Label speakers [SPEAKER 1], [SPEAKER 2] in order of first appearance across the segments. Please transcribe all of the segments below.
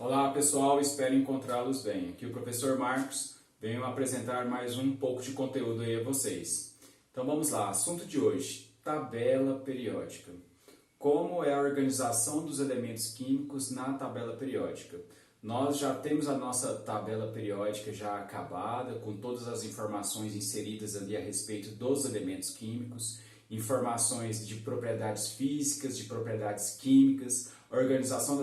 [SPEAKER 1] Olá pessoal, espero encontrá-los bem. Aqui o professor Marcos, venho apresentar mais um pouco de conteúdo aí a vocês. Então vamos lá, assunto de hoje, tabela periódica. Como é a organização dos elementos químicos na tabela periódica? Nós já temos a nossa tabela periódica já acabada, com todas as informações inseridas ali a respeito dos elementos químicos, informações de propriedades físicas, de propriedades químicas, organização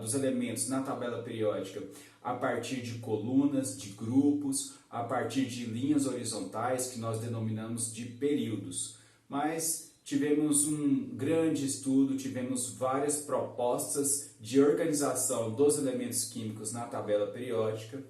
[SPEAKER 1] dos elementos na tabela periódica a partir de colunas, de grupos, a partir de linhas horizontais que nós denominamos de períodos. Mas tivemos um grande estudo, tivemos várias propostas de organização dos elementos químicos na tabela periódica,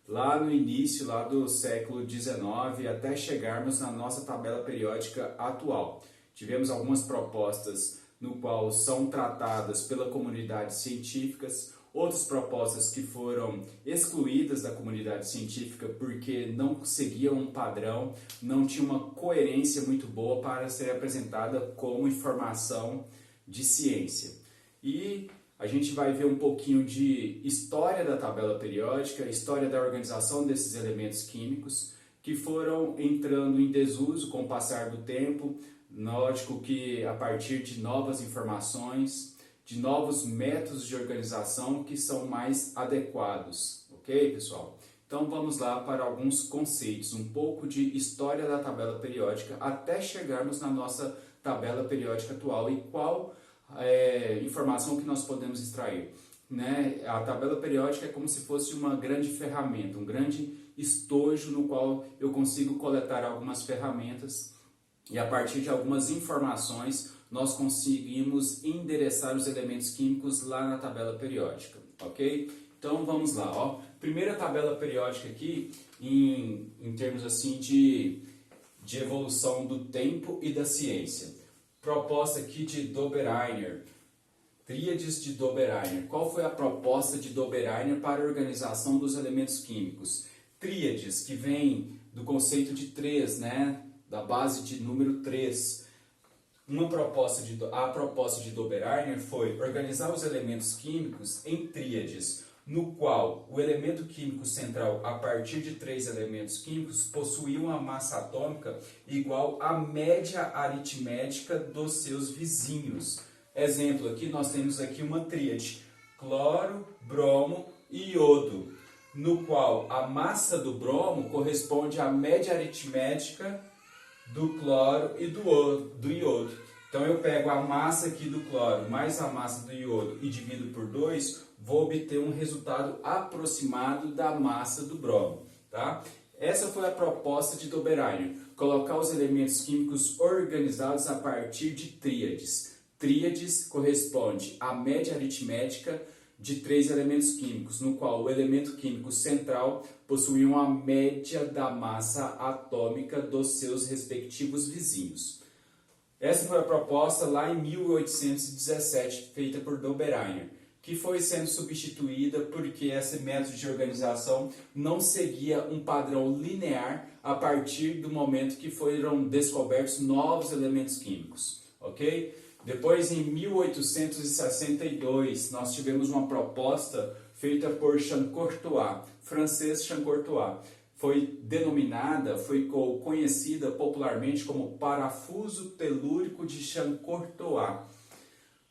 [SPEAKER 1] lá no início lá do século XIX, até chegarmos na nossa tabela periódica atual. Tivemos algumas propostas no qual são tratadas pela comunidade científica, outras propostas que foram excluídas da comunidade científica porque não seguiam um padrão, não tinha uma coerência muito boa para ser apresentada como informação de ciência. E a gente vai ver um pouquinho de história da tabela periódica, história da organização desses elementos químicos que foram entrando em desuso com o passar do tempo. Lógico que a partir de novas informações, de novos métodos de organização que são mais adequados, ok, pessoal? Então vamos lá para alguns conceitos, um pouco de história da tabela periódica até chegarmos na nossa tabela periódica atual e qual informação que nós podemos extrair. Né? A tabela periódica é como se fosse uma grande ferramenta, um grande estojo no qual eu consigo coletar algumas ferramentas e a partir de algumas informações nós conseguimos endereçar os elementos químicos lá na tabela periódica, ok? Então vamos lá, ó. Primeira tabela periódica aqui em termos assim de evolução do tempo e da ciência. Proposta aqui de Dobereiner, tríades de Dobereiner. Qual foi a proposta de Dobereiner para a organização dos elementos químicos? Tríades, que vem do conceito de 3, né? Da base de número 3. A proposta de Dobereiner foi organizar os elementos químicos em tríades, no qual o elemento químico central, a partir de 3 elementos químicos, possuía uma massa atômica igual à média aritmética dos seus vizinhos. Exemplo, aqui nós temos aqui uma tríade, cloro, bromo e iodo, no qual a massa do bromo corresponde à média aritmética do cloro e do iodo. Então eu pego a massa aqui do cloro mais a massa do iodo e divido por 2, vou obter um resultado aproximado da massa do bromo. Tá? Essa foi a proposta de Dobereiner, colocar os elementos químicos organizados a partir de tríades. Tríades corresponde à média aritmética de 3 elementos químicos, no qual o elemento químico central possuía uma média da massa atômica dos seus respectivos vizinhos. Essa foi a proposta lá em 1817, feita por Dobereiner, que foi sendo substituída porque esse método de organização não seguia um padrão linear a partir do momento que foram descobertos novos elementos químicos, ok? Depois, em 1862, nós tivemos uma proposta feita por Champ-Courtois, francês Champ-Courtois. Foi conhecida popularmente como parafuso telúrico de Champ-Courtois.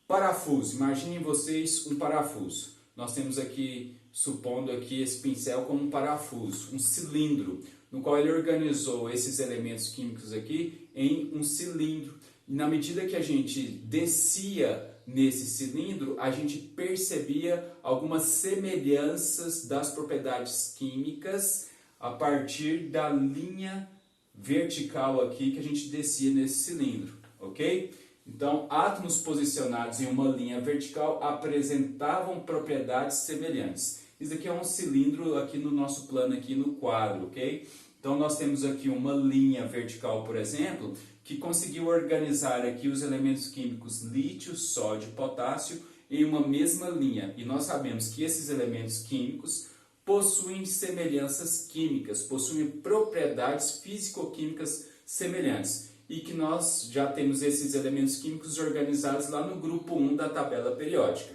[SPEAKER 1] Parafuso, imaginem vocês um parafuso. Nós temos aqui, supondo aqui esse pincel como um parafuso, um cilindro, no qual ele organizou esses elementos químicos aqui em um cilindro. E na medida que a gente descia nesse cilindro, a gente percebia algumas semelhanças das propriedades químicas a partir da linha vertical aqui que a gente descia nesse cilindro, ok? Então, átomos posicionados em uma linha vertical apresentavam propriedades semelhantes. Isso aqui é um cilindro aqui no nosso plano, aqui no quadro, ok? Então, nós temos aqui uma linha vertical, por exemplo, que conseguiu organizar aqui os elementos químicos lítio, sódio e potássio em uma mesma linha. E nós sabemos que esses elementos químicos possuem semelhanças químicas, possuem propriedades físico-químicas semelhantes. E que nós já temos esses elementos químicos organizados lá no grupo 1 da tabela periódica.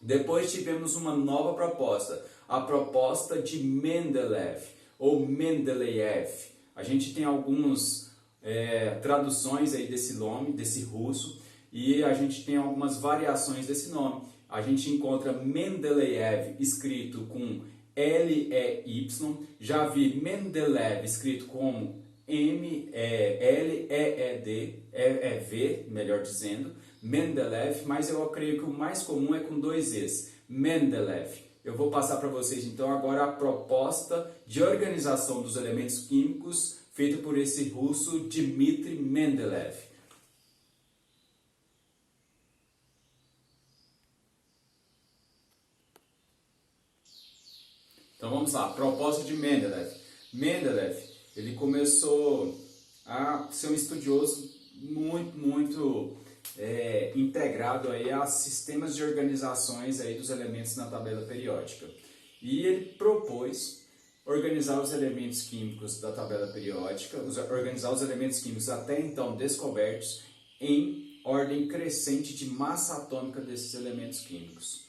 [SPEAKER 1] Depois tivemos uma nova proposta, a proposta de Mendeleev, ou Mendeleev. A gente tem algumas traduções aí desse nome, desse russo, e a gente tem algumas variações desse nome. A gente encontra Mendeleev escrito com L-E-Y, já vi Mendeleev escrito como M-L-E-E-D, E-V, melhor dizendo, Mendeleev, mas eu creio que o mais comum é com dois Es, Mendeleev. Eu vou passar para vocês então agora a proposta de organização dos elementos químicos feita por esse russo Dmitry Mendeleev. Então vamos lá, proposta de Mendeleev. Mendeleev, ele começou a ser um estudioso muito integrado aí a sistemas de organizações aí dos elementos na tabela periódica. E ele propôs organizar os elementos químicos da tabela periódica, organizar os elementos químicos até então descobertos em ordem crescente de massa atômica desses elementos químicos.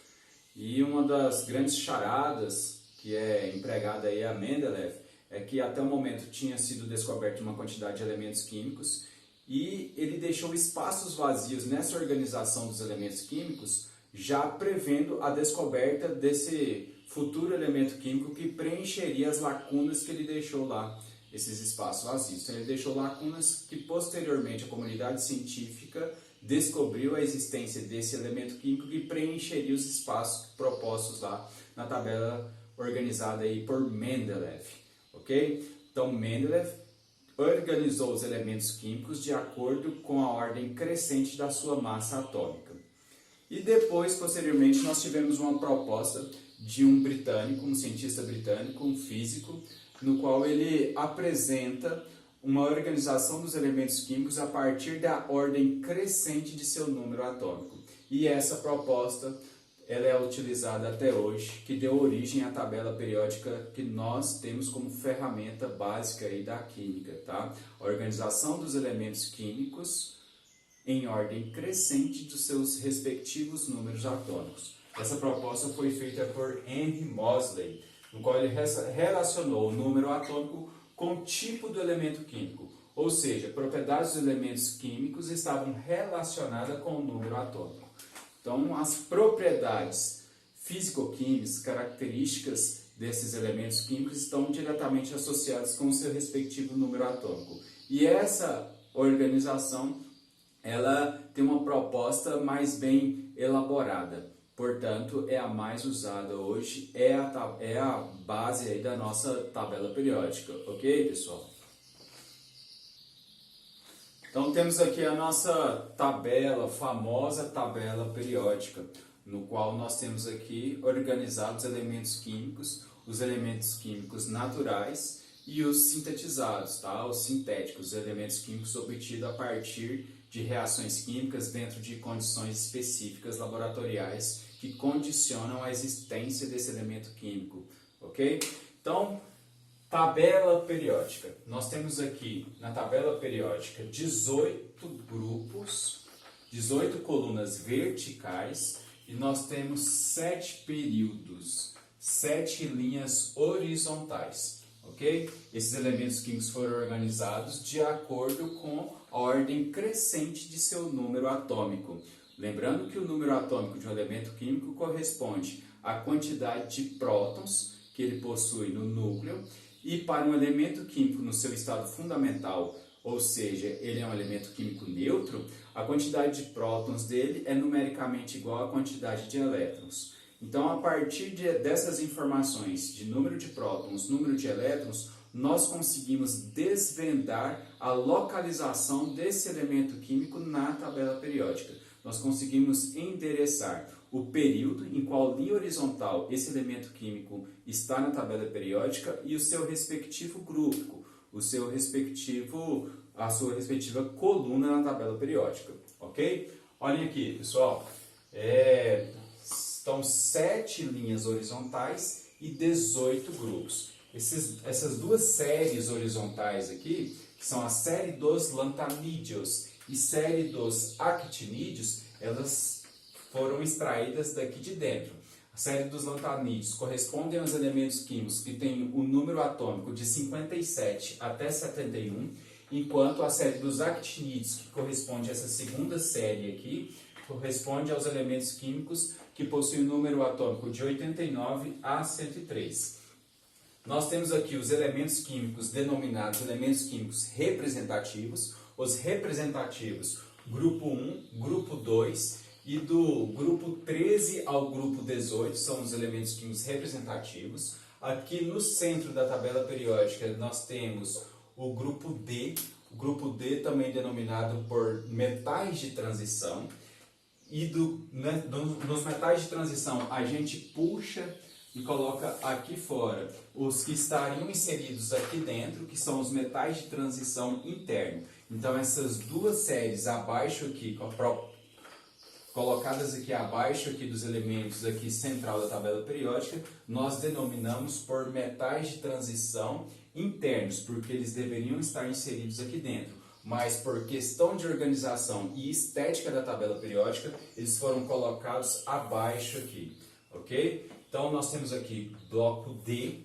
[SPEAKER 1] E uma das grandes charadas que é empregada aí a Mendeleev é que até o momento tinha sido descoberta uma quantidade de elementos químicos e ele deixou espaços vazios nessa organização dos elementos químicos, já prevendo a descoberta desse futuro elemento químico que preencheria as lacunas que ele deixou lá, esses espaços vazios. Então ele deixou lacunas que posteriormente a comunidade científica descobriu a existência desse elemento químico que preencheria os espaços propostos lá na tabela organizada aí por Mendeleev, ok? Então Mendeleev organizou os elementos químicos de acordo com a ordem crescente da sua massa atômica. E depois, posteriormente, nós tivemos uma proposta de um britânico, um cientista britânico, um físico, no qual ele apresenta uma organização dos elementos químicos a partir da ordem crescente de seu número atômico. E essa proposta ela é utilizada até hoje, que deu origem à tabela periódica que nós temos como ferramenta básica aí da química, tá? A organização dos elementos químicos em ordem crescente dos seus respectivos números atômicos. Essa proposta foi feita por Henry Moseley, no qual ele relacionou o número atômico com o tipo do elemento químico, ou seja, propriedades dos elementos químicos estavam relacionadas com o número atômico. Então, as propriedades físico-químicas, características desses elementos químicos estão diretamente associadas com o seu respectivo número atômico. E essa organização, ela tem uma proposta mais bem elaborada. Portanto, é a mais usada hoje, é a base aí da nossa tabela periódica. Ok, pessoal? Então temos aqui a nossa tabela, famosa tabela periódica, no qual nós temos aqui organizados os elementos químicos naturais e os sintetizados, tá? Os sintéticos, os elementos químicos obtidos a partir de reações químicas dentro de condições específicas laboratoriais que condicionam a existência desse elemento químico, ok? Então, tabela periódica. Nós temos aqui na tabela periódica 18 grupos, 18 colunas verticais e nós temos 7 períodos, 7 linhas horizontais, ok? Esses elementos químicos foram organizados de acordo com a ordem crescente de seu número atômico. Lembrando que o número atômico de um elemento químico corresponde à quantidade de prótons que ele possui no núcleo. E para um elemento químico no seu estado fundamental, ou seja, ele é um elemento químico neutro, a quantidade de prótons dele é numericamente igual à quantidade de elétrons. Então, a partir dessas informações de número de prótons, número de elétrons, nós conseguimos desvendar a localização desse elemento químico na tabela periódica. Nós conseguimos endereçar o período em qual linha horizontal esse elemento químico está na tabela periódica e o seu respectivo grupo, a sua respectiva coluna na tabela periódica, ok? Olhem aqui, pessoal, estão 7 linhas horizontais e 18 grupos. Essas duas séries horizontais aqui, que são a série dos lantamídeos e série dos actinídeos, elas foram extraídas daqui de dentro. A série dos lantanídeos corresponde aos elementos químicos que têm o número atômico de 57 até 71, enquanto a série dos actinídeos, que corresponde a essa segunda série aqui, corresponde aos elementos químicos que possuem o número atômico de 89 a 103. Nós temos aqui os elementos químicos denominados elementos químicos representativos. Os representativos, grupo 1, grupo 2, e do grupo 13 ao grupo 18 são os elementos químicos representativos. Aqui no centro da tabela periódica nós temos o grupo D também denominado por metais de transição. E nos metais de transição a gente puxa e coloca aqui fora os que estariam inseridos aqui dentro, que são os metais de transição interno. Então essas duas séries abaixo aqui, colocadas aqui abaixo aqui dos elementos aqui central da tabela periódica, nós denominamos por metais de transição internos, porque eles deveriam estar inseridos aqui dentro. Mas por questão de organização e estética da tabela periódica, eles foram colocados abaixo aqui, ok? Então nós temos aqui bloco D,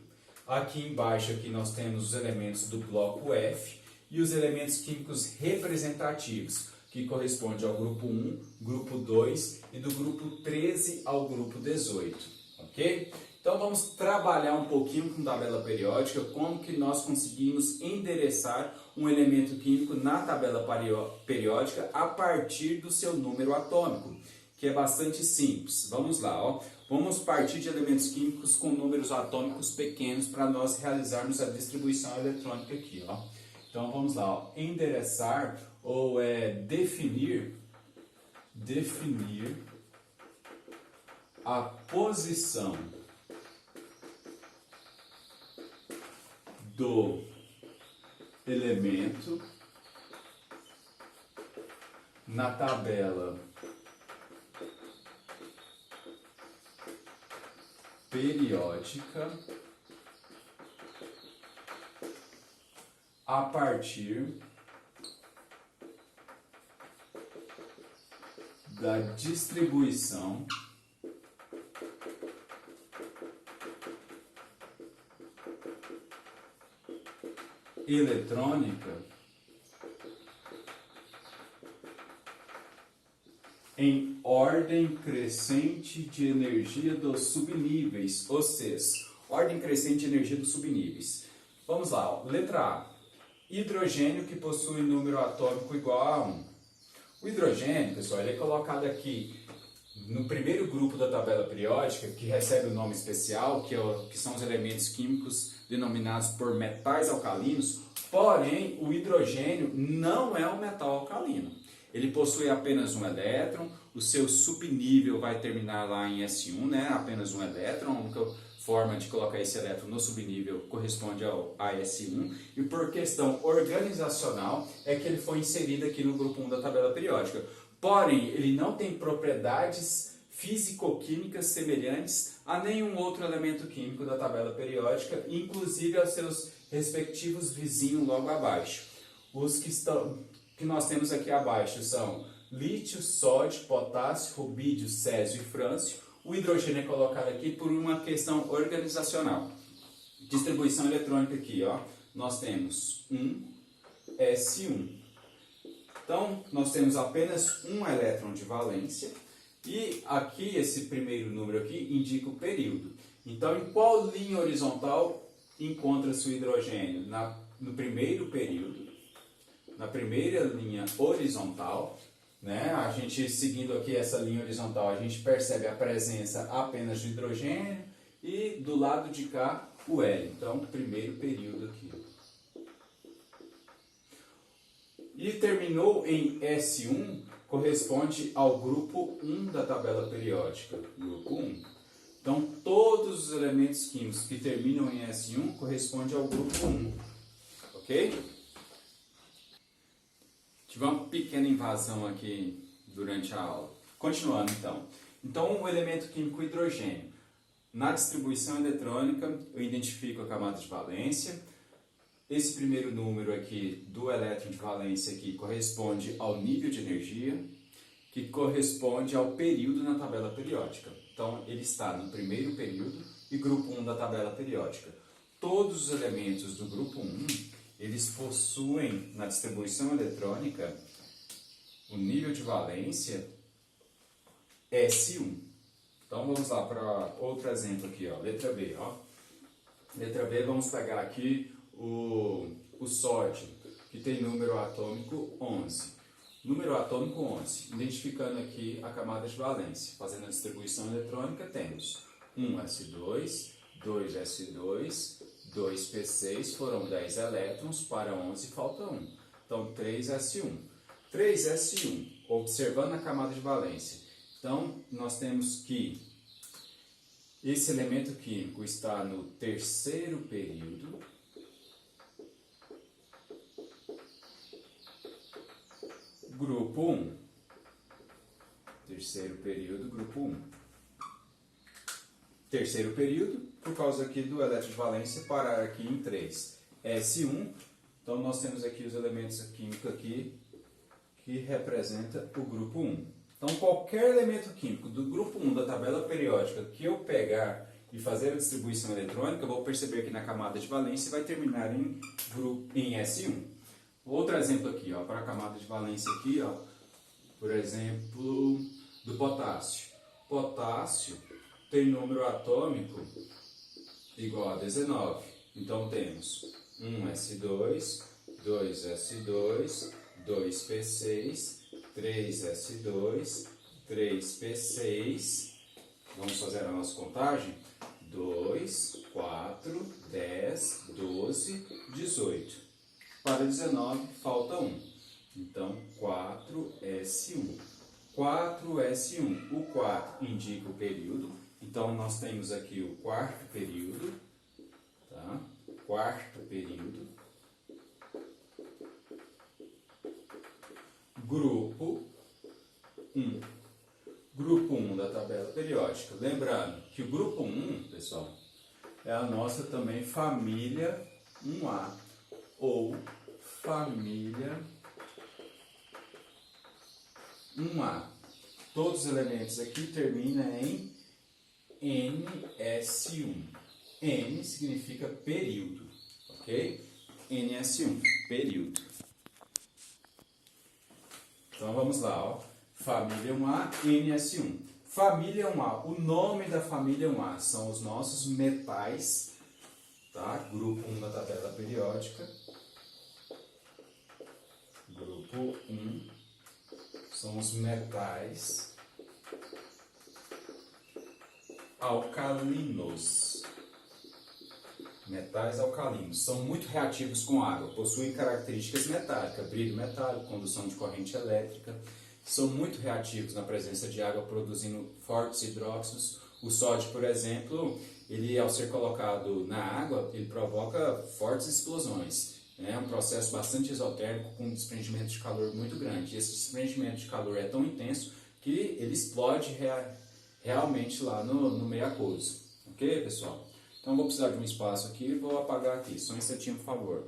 [SPEAKER 1] aqui embaixo aqui nós temos os elementos do bloco F e os elementos químicos representativos, que corresponde ao grupo 1, grupo 2 e do grupo 13 ao grupo 18, ok? Então vamos trabalhar um pouquinho com tabela periódica, como que nós conseguimos endereçar um elemento químico na tabela periódica a partir do seu número atômico, que é bastante simples. Vamos lá, ó. Vamos partir de elementos químicos com números atômicos pequenos para nós realizarmos a distribuição eletrônica aqui, ó. Então vamos lá, ó. Endereçar ou definir a posição do elemento na tabela periódica a partir da distribuição eletrônica em ordem crescente de energia dos subníveis, ou seja, ordem crescente de energia dos subníveis. Vamos lá, ó. Letra A. Hidrogênio que possui número atômico igual a 1. O hidrogênio, pessoal, ele é colocado aqui no primeiro grupo da tabela periódica, que recebe o nome especial, que são os elementos químicos denominados por metais alcalinos, porém o hidrogênio não é um metal alcalino. Ele possui apenas um elétron, o seu subnível vai terminar lá em S1, né? Apenas um elétron, a única forma de colocar esse elétron no subnível corresponde a S1, e por questão organizacional é que ele foi inserido aqui no grupo 1 da tabela periódica. Porém, ele não tem propriedades físico-químicas semelhantes a nenhum outro elemento químico da tabela periódica, inclusive aos seus respectivos vizinhos logo abaixo. Os que nós temos aqui abaixo são lítio, sódio, potássio, rubídio, césio e frâncio. O hidrogênio é colocado aqui por uma questão organizacional. Distribuição eletrônica aqui, ó, nós temos 1s1. Então, nós temos apenas um elétron de valência e aqui, esse primeiro número aqui, indica o período. Então, em qual linha horizontal encontra-se o hidrogênio? No primeiro período, na primeira linha horizontal, né? A gente, seguindo aqui essa linha horizontal, a gente percebe a presença apenas do hidrogênio e do lado de cá o hélio. Então, primeiro período aqui. E terminou em S1, corresponde ao grupo 1 da tabela periódica. Grupo 1. Então, todos os elementos químicos que terminam em S1 correspondem ao grupo 1. Ok? Tive uma pequena invasão aqui durante a aula. Continuando, então. Então, o elemento químico hidrogênio. Na distribuição eletrônica, eu identifico a camada de valência. Esse primeiro número aqui do elétron de valência aqui corresponde ao nível de energia, que corresponde ao período na tabela periódica. Então, ele está no primeiro período e grupo 1 da tabela periódica. Todos os elementos do grupo 1, eles possuem na distribuição eletrônica o nível de valência S1. Então, vamos lá para outro exemplo aqui, ó, letra B. Ó. Letra B, vamos pegar aqui o sódio, que tem número atômico 11. Número atômico 11, identificando aqui a camada de valência. Fazendo a distribuição eletrônica, temos 1s2, 2s2, 2p6, foram 10 elétrons, para 11 falta 1. Então, 3s1. 3s1, observando a camada de valência. Então, nós temos que esse elemento químico está no terceiro período. Grupo 1. Terceiro período, grupo 1. Terceiro período, por causa aqui do elétron de valência, parar aqui em 3. S1. Então, nós temos aqui os elementos químicos aqui, que representa o grupo 1. Então, qualquer elemento químico do grupo 1 da tabela periódica que eu pegar e fazer a distribuição eletrônica, eu vou perceber que na camada de valência vai terminar em S1. Outro exemplo aqui, ó, para a camada de valência aqui, ó, por exemplo, do potássio. Potássio tem número atômico igual a 19. Então, temos 1s2, 2s2, 2p6, 3s2, 3p6, vamos fazer a nossa contagem, 2, 4, 10, 12, 18. Para 19 falta 1, então 4s1. 4s1, o 4 indica o período, então nós temos aqui o quarto período, tá? Quarto período. Grupo 1. Grupo 1 da tabela periódica. Lembrando que o grupo 1, pessoal, é a nossa também família 1A ou família 1A. Todos os elementos aqui terminam em NS1. N significa período, ok? NS1, período. Então vamos lá, ó. Família 1A, NS1. Família 1A, o nome da família 1A são os nossos metais, tá? Grupo 1 da tabela periódica. Grupo 1 são os metais alcalinos. Metais alcalinos são muito reativos com água, possuem características metálicas, brilho metálico, condução de corrente elétrica, são muito reativos na presença de água, produzindo fortes hidróxidos. O sódio, por exemplo, ele ao ser colocado na água, ele provoca fortes explosões. É um processo bastante exotérmico com um desprendimento de calor muito grande. E esse desprendimento de calor é tão intenso que ele explode realmente lá no meio aquoso. Ok, pessoal? Então, vou precisar de um espaço aqui e vou apagar aqui. Só um instantinho, por favor.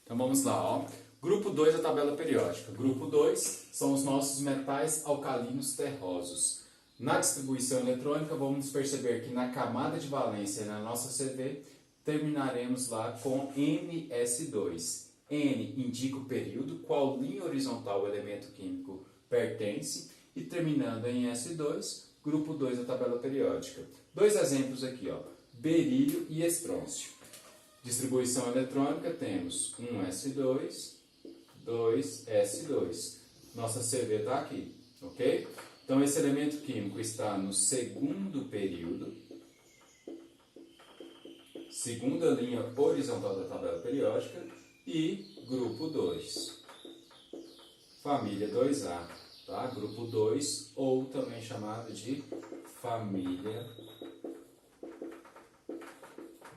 [SPEAKER 1] Então, vamos lá. Ó. Grupo 2 da tabela periódica. Grupo 2 são os nossos metais alcalinos terrosos. Na distribuição eletrônica, vamos perceber que na camada de valência na nossa CV, terminaremos lá com NS2. N indica o período, qual linha horizontal o elemento químico pertence, e terminando em S2, grupo 2 da tabela periódica. Dois exemplos aqui, ó. Berílio e estrôncio. Distribuição eletrônica, temos 1s2, 2s2. Nossa CV está aqui, ok? Então, esse elemento químico está no segundo período, segunda linha horizontal da tabela periódica, e grupo 2, família 2A, tá? Grupo 2, ou também chamado de família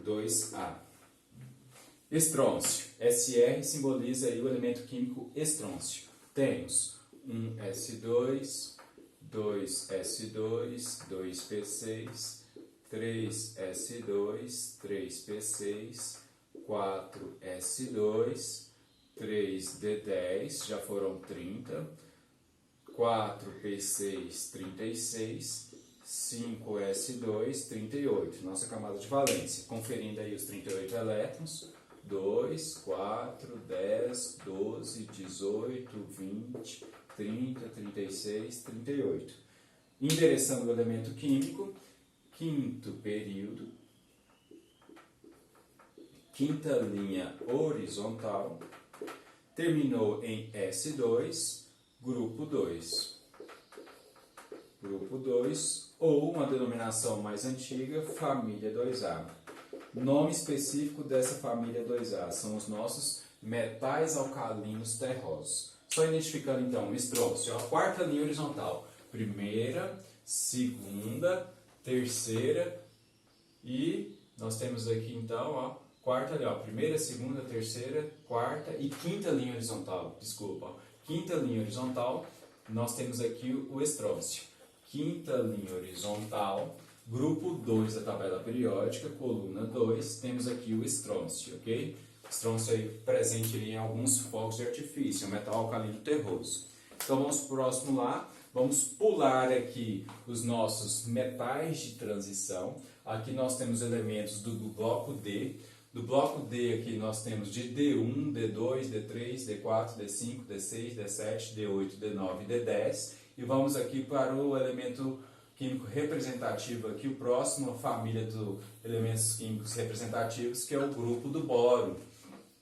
[SPEAKER 1] 2A. Estrôncio. SR simboliza aí o elemento químico estrôncio. Temos 1s2, 2s2, 2p6, 3s2, 3p6, 4s2, 3d10, já foram 30, 4p6, 36, 5s2, 38, nossa camada de valência. Conferindo aí os 38 elétrons, 2, 4, 10, 12, 18, 20, 30, 36, 38. Endereçando o elemento químico, quinto período, quinta linha horizontal, terminou em S2, grupo 2. Grupo 2, ou uma denominação mais antiga, família 2A. Nome específico dessa família 2A são os nossos metais alcalinos terrosos. Só identificando então o estrôncio, a quarta linha horizontal. Primeira, segunda, terceira e nós temos aqui então, ó, quarta ali, ó, primeira, segunda, terceira, quarta e quinta linha horizontal, desculpa, ó, quinta linha horizontal, nós temos aqui o estrôncio. Quinta linha horizontal, grupo 2 da tabela periódica, coluna 2, temos aqui o estrôncio, ok? Estrôncio aí presente aí em alguns fogos de artifício, metal alcalino terroso. Então vamos para o próximo lá, vamos pular aqui os nossos metais de transição. Aqui nós temos elementos do bloco D. Do bloco D aqui nós temos de D1, D2, D3, D4, D5, D6, D7, D8, D9 e D10. E vamos aqui para o elemento químico representativo aqui, o próximo, a família dos elementos químicos representativos, que é o grupo do boro.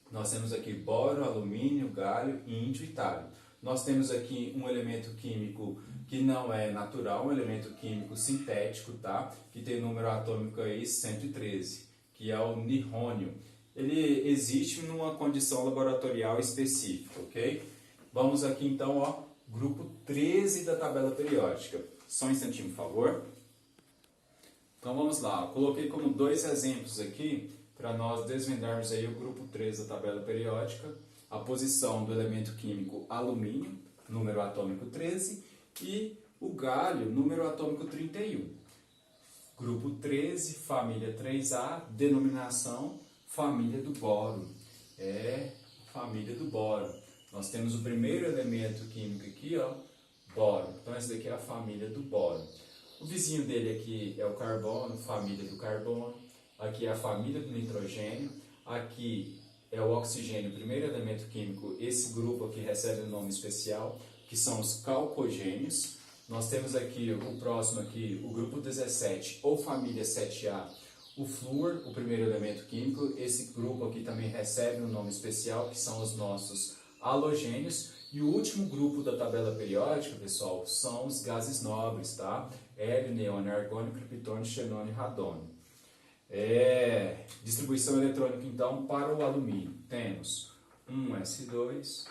[SPEAKER 1] Nós temos aqui boro, alumínio, galho, índio e tálio. Nós temos aqui um elemento químico que não é natural, um elemento químico sintético, tá? Que tem número atômico aí 113, que é o nihônio. Ele existe numa condição laboratorial específica, ok? Vamos aqui então, ó, grupo 13 da tabela periódica. Só um instantinho, por favor. Então vamos lá, eu coloquei como dois exemplos aqui para nós desvendarmos aí o grupo 13 da tabela periódica, a posição do elemento químico alumínio, número atômico 13, e o galho, número atômico 31. Grupo 13, família 3A, denominação família do boro. É família do boro. Nós temos o primeiro elemento químico aqui, ó, boro. Então essa daqui é a família do boro. O vizinho dele aqui é o carbono, família do carbono. Aqui é a família do nitrogênio. Aqui é o oxigênio, primeiro elemento químico. Esse grupo aqui recebe um nome especial, que são os calcogênios. Nós temos aqui o próximo aqui, o grupo 17 ou família 7A, o flúor, o primeiro elemento químico. Esse grupo aqui também recebe um nome especial, que são os nossos halogênios. E o último grupo da tabela periódica, pessoal, são os gases nobres, tá? Hélio, neônio, argônio, criptônio, xenônio e radônio. Distribuição eletrônica, então, para o alumínio. Temos 1s2,